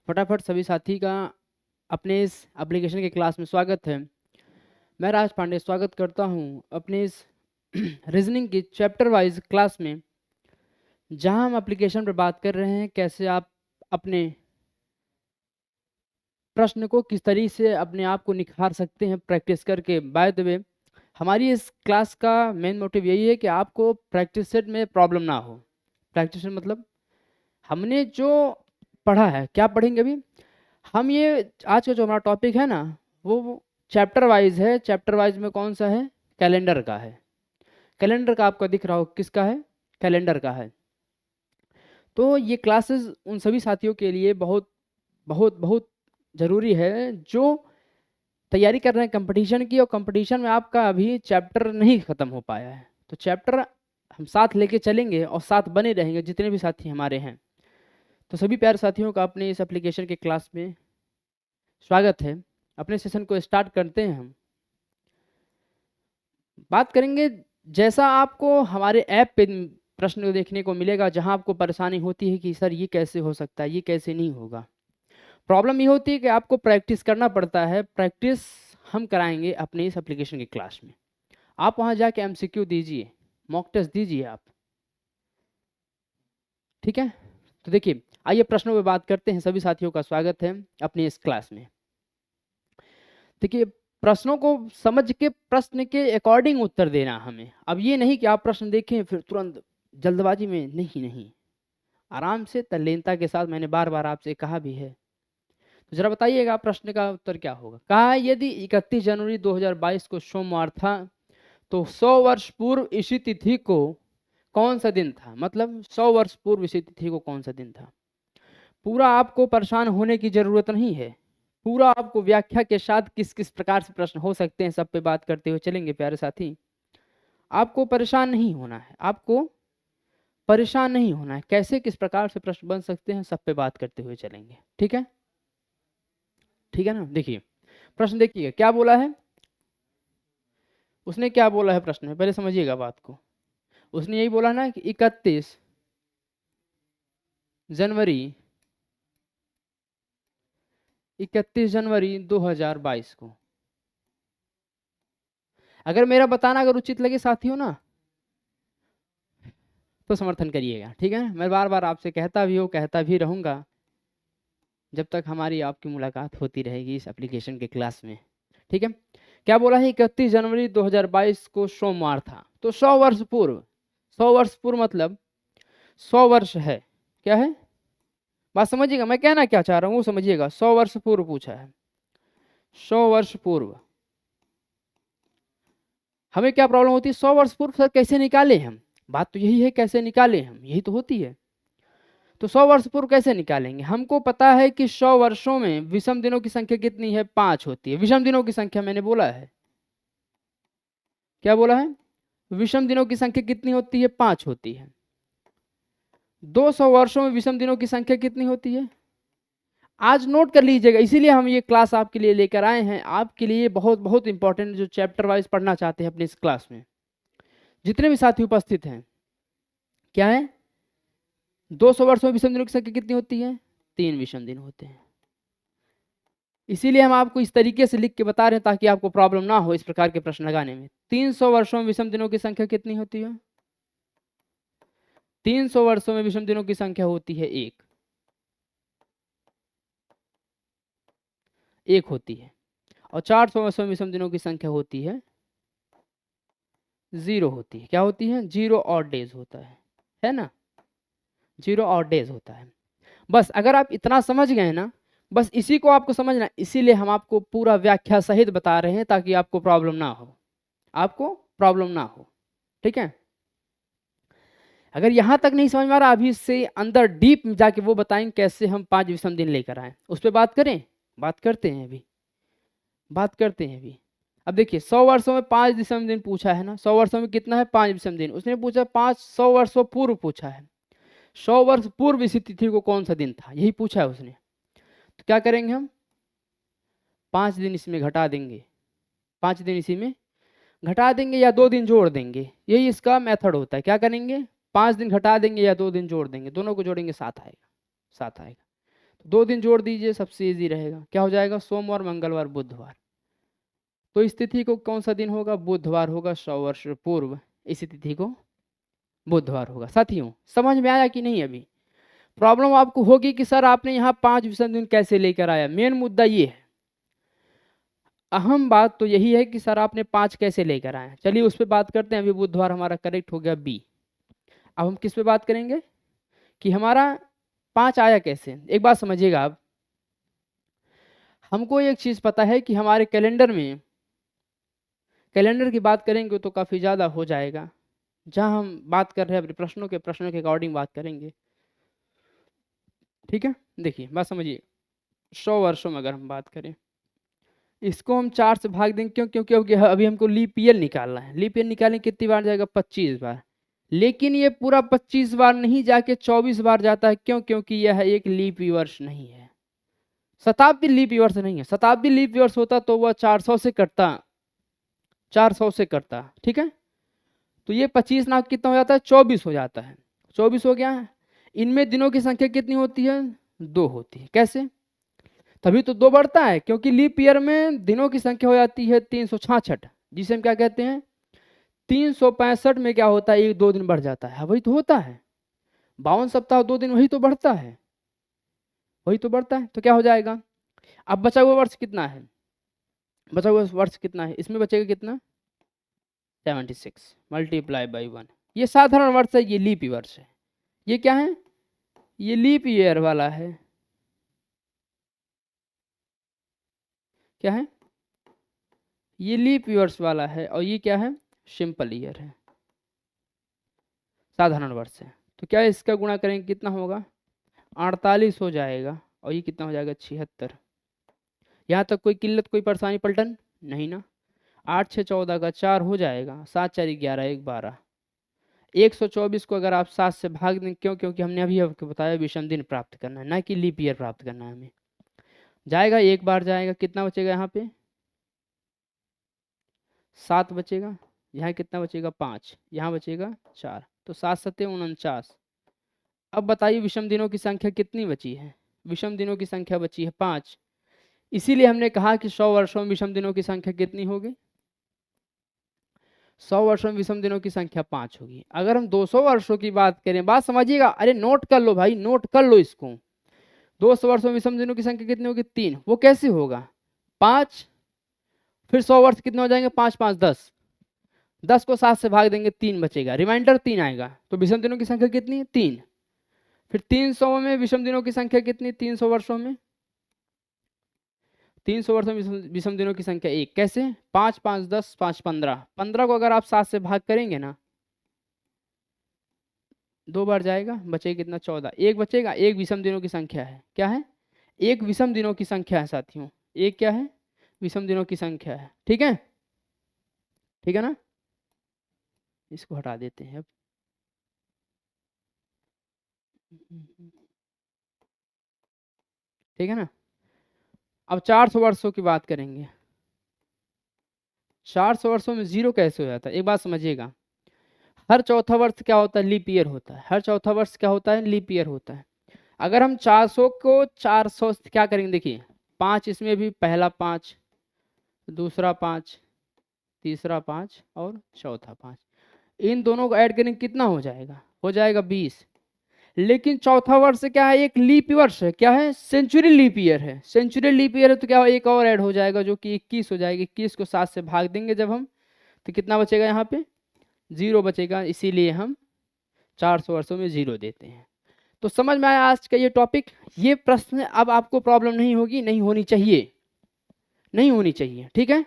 फटाफट सभी साथी का अपने इस एप्लीकेशन के क्लास में स्वागत है। मैं राज पांडे स्वागत करता हूं अपने इस रीजनिंग की चैप्टर वाइज क्लास में, जहां हम एप्लीकेशन पर बात कर रहे हैं कैसे आप अपने प्रश्न को किस तरीके से अपने आप को निखार सकते हैं प्रैक्टिस करके। बाय द वे, हमारी इस क्लास का मेन मोटिव यही है कि आपको प्रैक्टिस सेट में प्रॉब्लम ना हो। प्रैक्टिस सेट मतलब हमने जो पढ़ा है, क्या पढ़ेंगे अभी हम, ये आज का जो हमारा टॉपिक है ना, वो चैप्टर वाइज है। चैप्टर वाइज में कौन सा है? कैलेंडर का है। कैलेंडर का आपको दिख रहा हो, किसका है? कैलेंडर का है। तो ये क्लासेस उन सभी साथियों के लिए बहुत बहुत बहुत ज़रूरी है जो तैयारी कर रहे हैं कंपटीशन की, और कंपटीशन में आपका अभी चैप्टर नहीं ख़त्म हो पाया है। तो चैप्टर हम साथ लेके चलेंगे और साथ बने रहेंगे जितने भी साथी हमारे हैं। तो सभी प्यारे साथियों का अपने इस एप्लीकेशन के क्लास में स्वागत है। अपने सेशन को स्टार्ट करते हैं। हम बात करेंगे जैसा आपको हमारे ऐप पे प्रश्न देखने को मिलेगा, जहां आपको परेशानी होती है कि सर ये कैसे हो सकता है, ये कैसे नहीं होगा। प्रॉब्लम ये होती है कि आपको प्रैक्टिस करना पड़ता है। प्रैक्टिस हम कराएंगे अपने इस एप्लीकेशन की क्लास में। आप वहां जाके एमसीक्यू दीजिए, मॉक टेस्ट दीजिए आप, ठीक है। तो देखिए, आइए प्रश्नों पे बात करते हैं। सभी साथियों का स्वागत है अपनी इस क्लास में। देखिए, प्रश्नों को समझ के प्रश्न के अकॉर्डिंग उत्तर देना हमें। अब ये नहीं कि आप प्रश्न देखें फिर तुरंत जल्दबाजी में, नहीं नहीं, आराम से तल्लीनता के साथ। मैंने बार बार आपसे कहा भी है। तो जरा बताइएगा प्रश्न का उत्तर क्या होगा। कहा यदि 31 जनवरी 2022 को सोमवार था तो 100 वर्ष पूर्व इसी तिथि को कौन सा दिन था। मतलब 100 वर्ष पूर्व इसी तिथि को कौन सा दिन था। पूरा आपको परेशान होने की जरूरत नहीं है। पूरा आपको व्याख्या के साथ किस किस प्रकार से प्रश्न हो सकते हैं सब पे बात करते हुए चलेंगे प्यारे साथी। आपको परेशान नहीं होना है, आपको परेशान नहीं होना है। कैसे किस प्रकार से प्रश्न बन सकते हैं सब पे बात करते हुए चलेंगे, ठीक है? ठीक है ना। देखिए प्रश्न, देखिए क्या बोला है उसने, क्या बोला है प्रश्न में, पहले समझिएगा बात को। उसने यही बोला ना कि 31 जनवरी 2022 को। अगर मेरा बताना अगर उचित लगे साथियों ना, तो समर्थन करिएगा, ठीक है। मैं बार बार आपसे कहता भी हूँ, कहता भी रहूंगा जब तक हमारी आपकी मुलाकात होती रहेगी इस एप्लीकेशन के क्लास में, ठीक है। क्या बोला है? 31 जनवरी 2022 को सोमवार था। तो 100 वर्ष पूर्व, 100 वर्ष पूर्व मतलब 100 वर्ष है। क्या है? बात समझिएगा, मैं कहना क्या चाह रहा हूँ वो समझिएगा। 100 वर्ष पूर्व पूछा है। 100 वर्ष पूर्व हमें क्या प्रॉब्लम होती है? 100 वर्ष पूर्व सर कैसे निकाले हम? बात तो यही है, कैसे निकाले हम, यही तो होती है। तो 100 वर्ष पूर्व कैसे निकालेंगे? हमको पता है कि 100 वर्षों में विषम दिनों की संख्या कितनी है? 5 होती है। विषम दिनों की संख्या मैंने बोला है, क्या बोला है? विषम दिनों की संख्या कितनी होती है? 5 होती है। 200 वर्षों में विषम दिनों की संख्या कितनी होती है? आज नोट कर लीजिएगा, इसीलिए हम ये क्लास आपके लिए लेकर आए हैं। आपके लिए बहुत बहुत इंपॉर्टेंट, जो चैप्टर वाइज पढ़ना चाहते हैं अपने इस क्लास में, जितने भी साथी उपस्थित हैं। क्या है? 200 वर्षों में विषम दिनों की संख्या कितनी होती है? 3 विषम दिन होते हैं। इसीलिए हम आपको इस तरीके से लिख के बता रहे हैं ताकि आपको प्रॉब्लम ना हो इस प्रकार के प्रश्न लगाने में। 300 वर्षों में विषम दिनों की संख्या कितनी होती है? 300 वर्षों में विषम दिनों की संख्या होती है 1 होती है। और 400 वर्षों में विषम दिनों की संख्या होती है 0 होती है। क्या होती है? 0 और डेज होता है ना। 0 और डेज होता है। बस अगर आप इतना समझ गए ना, बस इसी को आपको समझना। इसीलिए हम आपको पूरा व्याख्या सहित बता रहे हैं ताकि आपको प्रॉब्लम ना हो, आपको प्रॉब्लम ना हो, ठीक है। अगर यहां तक नहीं समझ में आ रहा, अभी से अंदर डीप जाके वो बताएंगे कैसे हम 5 विषम दिन लेकर आए, उस पर बात करें। बात करते हैं अभी, बात करते हैं अभी। अब देखिए 100 वर्षों में 5 विषम दिन पूछा है ना। 100 वर्षों में कितना है? 5 विषम दिन। उसने पूछा 500 वर्षों पूर्व पूछा है। 100 वर्ष पूर्व इसी तिथि को कौन सा दिन था, यही पूछा है उसने। तो क्या करेंगे हम? 5 दिन इसमें घटा देंगे, 5 दिन इसी में घटा देंगे या 2 दिन जोड़ देंगे। यही इसका मेथड होता है। क्या करेंगे? 5 दिन घटा देंगे या 2 दिन जोड़ देंगे, दोनों को जोड़ेंगे 7 आएगा, 7 आएगा। 2 दिन जोड़ दीजिए, सबसे इजी रहेगा। क्या हो जाएगा? सोमवार, मंगलवार, बुधवार। तो इस तिथि को कौन सा दिन होगा? बुधवार होगा। 100 वर्ष पूर्व इसी तिथि को बुधवार होगा। साथियों समझ में आया कि नहीं? अभी प्रॉब्लम आपको होगी कि सर आपने यहाँ 5 विषम दिन कैसे लेकर आया। मेन मुद्दा ये है, अहम बात तो यही है कि सर आपने 5 कैसे लेकर आए। चलिए उस पर बात करते हैं। अभी बुधवार हमारा करेक्ट हो गया बी। अब हम किस पे बात करेंगे कि हमारा 5 आया कैसे। एक बात समझिएगा आप, हमको एक चीज पता है कि हमारे कैलेंडर में, कैलेंडर की बात करेंगे तो काफी ज्यादा हो जाएगा। जहां हम बात कर रहे हैं अपने प्रश्नों के अकॉर्डिंग बात करेंगे, ठीक है। देखिए बात समझिए, 100 वर्षों में अगर हम बात करें, इसको हम 4 से भाग देंगे। क्यों? क्योंकि अभी हमको लीप ईयर निकालना है। लीप ईयर निकालने कितनी बार जाएगा? 25 बार। लेकिन ये पूरा 25 बार नहीं जाके 24 बार जाता है। क्यों? क्योंकि यह एक लीप वर्ष नहीं है, शताब्दी लीप वर्ष नहीं है। शताब्दी लीप वर्ष होता तो वह 400 से कटता, 400 से कटता, ठीक है। तो ये 25 ना कितना हो जाता है? 24 हो जाता है। 24 हो गया। इनमें दिनों की संख्या कितनी होती है? 2 होती है। कैसे? तभी तो 2 बढ़ता है, क्योंकि लीप ईयर में दिनों की संख्या हो जाती है 366, जिसे हम क्या कहते हैं? 365 में क्या होता है? 1-2 दिन बढ़ जाता है। वही तो होता है। 52 सप्ताह 2 दिन, वही तो बढ़ता है, वही तो बढ़ता है। तो क्या हो जाएगा? अब बचा हुआ वर्ष कितना है? बचा हुआ वर्ष कितना है? इसमें बचेगा कितना? 76 मल्टीप्लाई बाई 1। ये साधारण वर्ष है, ये लीप वर्ष है। ये क्या है? ये लीप ईयर वाला है। क्या है? ये लीप ईयर्स वाला है। और ये क्या है? सिंपल ईयर है, साधारण वर्ष है। तो क्या इसका गुणा करेंगे कितना होगा? 48 हो जाएगा। और ये कितना हो जाएगा? 76। यहाँ तक कोई किल्लत, कोई परेशानी, पलटन नहीं ना? 8 6 14 का 4 हो जाएगा, 7 4 11 1 12। 124 को अगर आप 7 से भाग दें, क्यों? क्योंकि हमने अभी आपको बताया विषम दिन प्राप्त करना है, ना कि लीप ईयर प्राप्त करना है हमें। जाएगा, एक बार जाएगा, कितना बचेगा यहाँ पे? 7 बचेगा। यहाँ कितना बचेगा? 5। यहाँ बचेगा 4। तो 7 7 49। अब बताइए विषम दिनों की संख्या कितनी बची है? विषम दिनों की संख्या बची है 5। इसीलिए हमने कहा कि 100 वर्षों में विषम दिनों की संख्या कितनी होगी? 100 वर्षों में विषम दिनों की संख्या 5 होगी। अगर हम 200 वर्षों की बात करें, बात समझिएगा, अरे नोट कर लो भाई, नोट कर लो इसको। 200 वर्षों में विषम दिनों की संख्या कितनी होगी? 3। वो कैसे होगा? 5, फिर 100 वर्ष कितने हो जाएंगे? 5 5 10। 10 को 7 से भाग देंगे, 3 बचेगा, रिमाइंडर 3 आएगा। तो विषम दिनों की संख्या कितनी है? 3। फिर 300 में विषम दिनों की संख्या कितनी? 300 वर्षों में, 300 वर्षों में विषम दिनों की संख्या 1। कैसे? 5 5 10 5 15। 15 को अगर आप 7 से भाग करेंगे ना, 2 बार जाएगा, बचेगा कितना? 14। एक बचेगा। एक विषम दिनों की संख्या है। क्या है? एक विषम दिनों की संख्या है साथियों। एक क्या है? विषम दिनों की संख्या है। ठीक है, ठीक है ना? इसको हटा देते हैं अब। ठीक है ना? अब 400 वर्षों की बात करेंगे। 400 वर्षों में 0 कैसे हो जाता है? एक बात समझिएगा, हर चौथा वर्ष क्या होता है? लीप ईयर होता है। हर चौथा वर्ष क्या होता है? लीप ईयर होता है। अगर हम 400 को 400 से क्या करेंगे? देखिए 5 इसमें भी, पहला 5, दूसरा 5, तीसरा 5 और चौथा 5, इन दोनों को ऐड करेंगे, कितना हो जाएगा? हो जाएगा 20। लेकिन चौथा वर्ष क्या है? एक लीप वर्ष है। क्या है? सेंचुरी लीप ईयर है। सेंचुरी लीप ईयर है तो क्या हो? एक और ऐड हो जाएगा, जो कि 21 हो जाएगा। 21 को 7 से भाग देंगे जब हम, तो कितना बचेगा? यहाँ पे 0 बचेगा। इसीलिए हम 400 वर्षों में 0 देते हैं। तो समझ में आया आज का ये टॉपिक? ये प्रश्न अब आपको प्रॉब्लम नहीं होगी, नहीं होनी चाहिए, नहीं होनी चाहिए। ठीक है।